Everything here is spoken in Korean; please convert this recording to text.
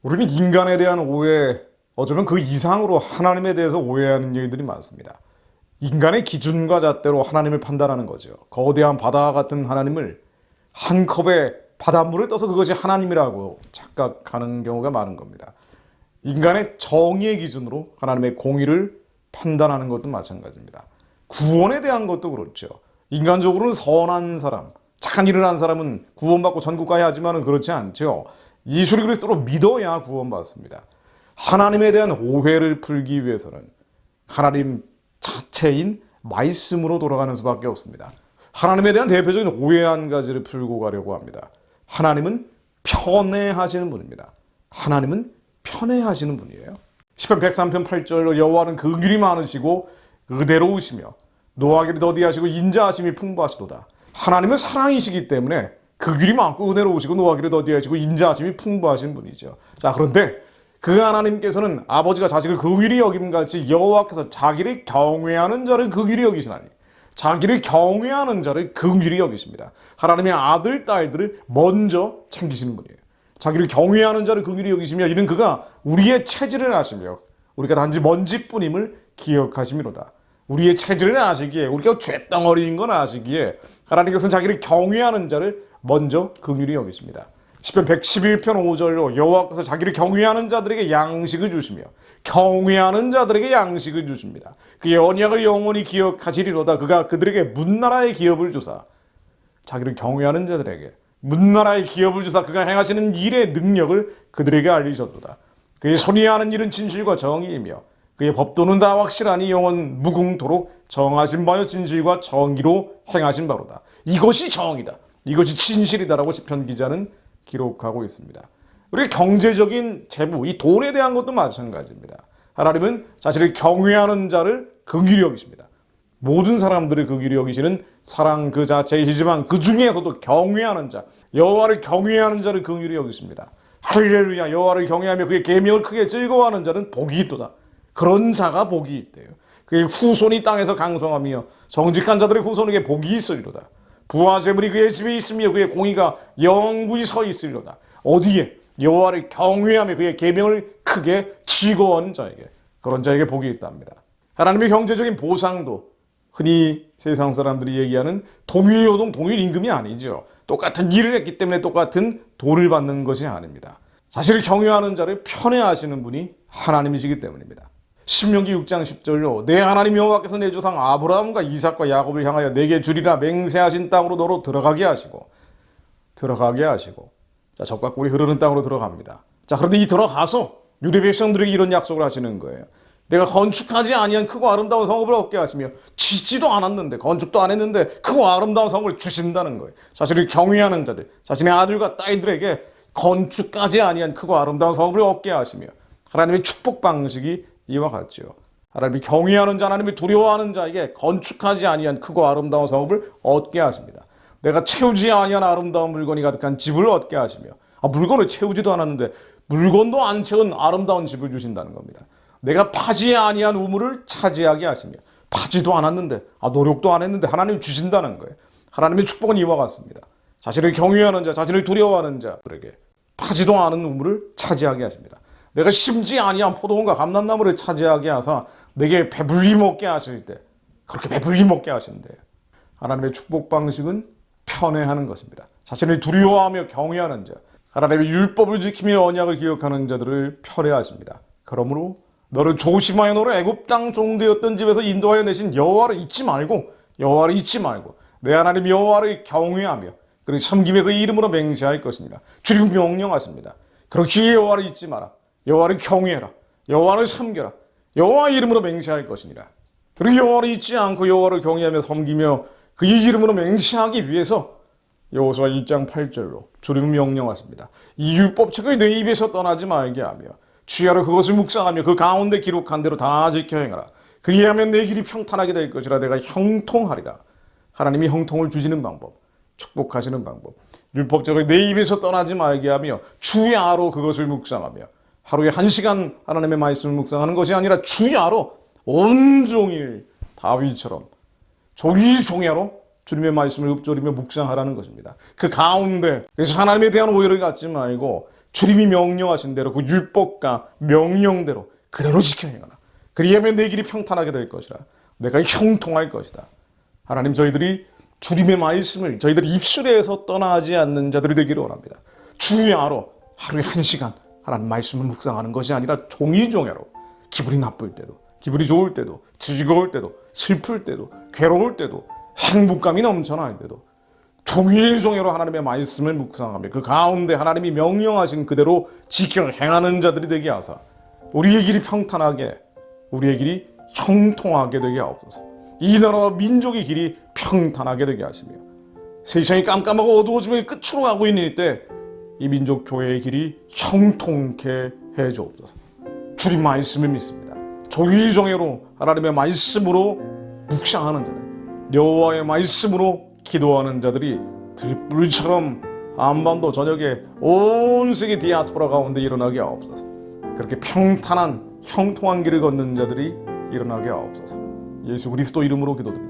우리는 인간에 대한 오해, 어쩌면 그 이상으로 하나님에 대해서 오해하는 일들이 많습니다. 인간의 기준과 잣대로 하나님을 판단하는 거죠. 거대한 바다 같은 하나님을 한 컵에 바닷물을 떠서 그것이 하나님이라고 착각하는 경우가 많은 겁니다. 인간의 정의의 기준으로 하나님의 공의를 판단하는 것도 마찬가지입니다. 구원에 대한 것도 그렇죠. 인간적으로는 선한 사람, 착한 일을 한 사람은 구원받고 천국 가야 하지만 그렇지 않죠. 예수 그리스도로 믿어야 구원받습니다. 하나님에 대한 오해를 풀기 위해서는 하나님 자체인 말씀으로 돌아가는 수밖에 없습니다. 하나님에 대한 대표적인 오해 한 가지를 풀고 가려고 합니다. 하나님은 편애하시는 분입니다. 하나님은 편애하시는 분이에요. 시편 103편 8절로 여호와는 긍휼이 많으시고 의대로우시며 노하기를 더디하시고 인자하심이 풍부하시도다. 하나님은 사랑이시기 때문에 긍휼이 많고 은혜로우시고 노하기를 더디하시고 인자하심이 풍부하신 분이죠. 자, 그런데 그 하나님께서는 아버지가 자식을 긍휼히 여김같이 여호와께서 자기를 경외하는 자를 긍휼히 여기시나니 자기를 경외하는 자를 긍휼히 여기십니다. 하나님의 아들, 딸들을 먼저 챙기시는 분이에요. 자기를 경외하는 자를 긍휼히 여기시며 이는 그가 우리의 체질을 아시며 우리가 단지 먼지뿐임을 기억하심이로다. 우리의 체질을 아시기에 우리가 죄덩어리인 건 아시기에 하나님께서는 자기를 경외하는 자를 먼저 긍휼히 여기십니다. 시편 111편 5절로 여호와께서 자기를 경외하는 자들에게 양식을 주시며 경외하는 자들에게 양식을 주십니다. 그의 언약을 영원히 기억하시리로다. 그가 그들에게 문나라의 기업을 주사 자기를 경외하는 자들에게 문나라의 기업을 주사 그가 행하시는 일의 능력을 그들에게 알리셨도다. 그의 손이 하는 일은 진실과 정의이며 그의 법도는 다 확실하니 영원 무궁토록 정하신 바요 진실과 정의로 행하신 바로다. 이것이 정의다. 이것이 진실이다라고 시편 기자는 기록하고 있습니다. 우리 경제적인 재부, 이 돈에 대한 것도 마찬가지입니다. 하나님은 자신을 경외하는 자를 긍휼히 여기십니다. 모든 사람들을 긍휼히 여기시는 사랑 그 자체이시지만 그 중에서도 경외하는 자, 여호와를 경외하는 자를 긍휼히 여기십니다. 할렐루야, 여호와를 경외하며 그의 계명을 크게 즐거워하는 자는 복이 있도다. 그런 자가 복이 있대요. 그의 후손이 땅에서 강성하며 정직한 자들의 후손에게 복이 있으리로다. 부와 재물이 그의 집에 있으며 그의 공의가 영구히 서 있으리로다. 어디에? 여호와를 경외하며 그의 계명을 크게 즐거워하는 자에게, 그런 자에게 복이 있답니다. 하나님의 경제적인 보상도 흔히 세상 사람들이 얘기하는 동일노동 동일임금이 아니죠. 똑같은 일을 했기 때문에 똑같은 돈을 받는 것이 아닙니다. 사실 경외하는 자를 편애하시는 분이 하나님이시기 때문입니다. 신명기 6장 10절로 내 하나님 여호와께서 내 조상 아브라함과 이삭과 야곱을 향하여 내게 주리라 맹세하신 땅으로 너로 들어가게 하시고 자, 적과 꿀이 흐르는 땅으로 들어갑니다. 자, 그런데 이 들어가서 유대 백성들에게 이런 약속을 하시는 거예요. 내가 건축하지 아니한 크고 아름다운 성읍을 얻게 하시며 짓지도 않았는데 건축도 안 했는데 크고 아름다운 성읍을 주신다는 거예요. 자신을 경외하는 자들, 자신의 아들과 딸들에게 건축까지 아니한 크고 아름다운 성읍을 얻게 하시며 하나님의 축복 방식이 이와 같죠. 하나님이 경외하는 자, 하나님이 두려워하는 자에게 건축하지 아니한 크고 아름다운 성읍을 얻게 하십니다. 내가 채우지 아니한 아름다운 물건이 가득한 집을 얻게 하시며 물건을 채우지도 않았는데 물건도 안 채운 아름다운 집을 주신다는 겁니다. 내가 파지 아니한 우물을 차지하게 하시며 파지도 않았는데 노력도 안 했는데 하나님이 주신다는 거예요. 하나님의 축복은 이와 같습니다. 자신을 경외하는 자, 자신을 두려워하는 자들에게 파지도 않은 우물을 차지하게 하십니다. 내가 심지 아니한 포도원과 감람나무를 차지하게 하사 내게 배불리 먹게 하실 때 그렇게 배불리 먹게 하신대요. 하나님의 축복 방식은 편애하는 것입니다. 자신을 두려워하며 경외하는 자, 하나님의 율법을 지키며 언약을 기억하는 자들을 편애하십니다. 그러므로 너를 조심하여 너를 애굽 땅 종되었던 집에서 인도하여 내신 여호와를 잊지 말고 내 하나님 여호와를 경외하며 그리고 섬김에 그의 이름으로 맹세할 것이니라. 주님 명령하십니다. 그렇게 여호와를 잊지 마라. 여호와를 경외해라. 여호와를 섬겨라. 여호와의 이름으로 맹세할 것이니라. 그리고 여호와를 잊지 않고 여호와를 경외하며 섬기며 그의 이름으로 맹세하기 위해서 여호수아 1장 8절로 주님 명령하십니다. 이 율법책을 내 입에서 떠나지 말게 하며 주야로 그것을 묵상하며 그 가운데 기록한 대로 다 지켜 행하라. 그리하면 내 길이 평탄하게 될 것이라. 내가 형통하리라. 하나님이 형통을 주시는 방법, 축복하시는 방법, 율법책을 내 입에서 떠나지 말게 하며 주야로 그것을 묵상하며 하루에 1시간 하나님의 말씀을 묵상하는 것이 아니라 주야로 온종일 다윗처럼 종일종야로 주님의 말씀을 읊조리며 묵상하라는 것입니다. 그 가운데 그래서 하나님에 대한 오해를 갖지 말고 주님이 명령하신 대로 그 율법과 명령대로 그대로 지켜 행하라. 그리하면 내 길이 평탄하게 될 것이라. 내가 형통할 것이다. 하나님, 저희들이 주님의 말씀을 저희들 입술에서 떠나지 않는 자들이 되기를 원합니다. 주야로 하루에 1시간 하나님 말씀을 묵상하는 것이 아니라 종이종야로 기분이 나쁠 때도, 기분이 좋을 때도, 즐거울 때도, 슬플 때도, 괴로울 때도, 행복감이 넘쳐날 때도 종이종야로 하나님의 말씀을 묵상하며 그 가운데 하나님이 명령하신 그대로 지켜 행하는 자들이 되게 하사 우리의 길이 평탄하게, 우리의 길이 형통하게 되게 하옵소서. 이 나라와 민족의 길이 평탄하게 되게 하시며 세상이 깜깜하고 어두워짐의 끝으로 가고 있는 이때 이 민족 교회의 길이 형통케 해 주옵소서. 주님 말씀을 믿습니다. 종이종이로 하나님의 말씀으로 묵상하는 자들, 여호와의 말씀으로 기도하는 자들이 들불처럼 한반도 전역에 온 세계 디아스포라 가운데 일어나게 하옵소서. 그렇게 평탄한 형통한 길을 걷는 자들이 일어나게 하옵소서. 예수 그리스도 이름으로 기도드립니다.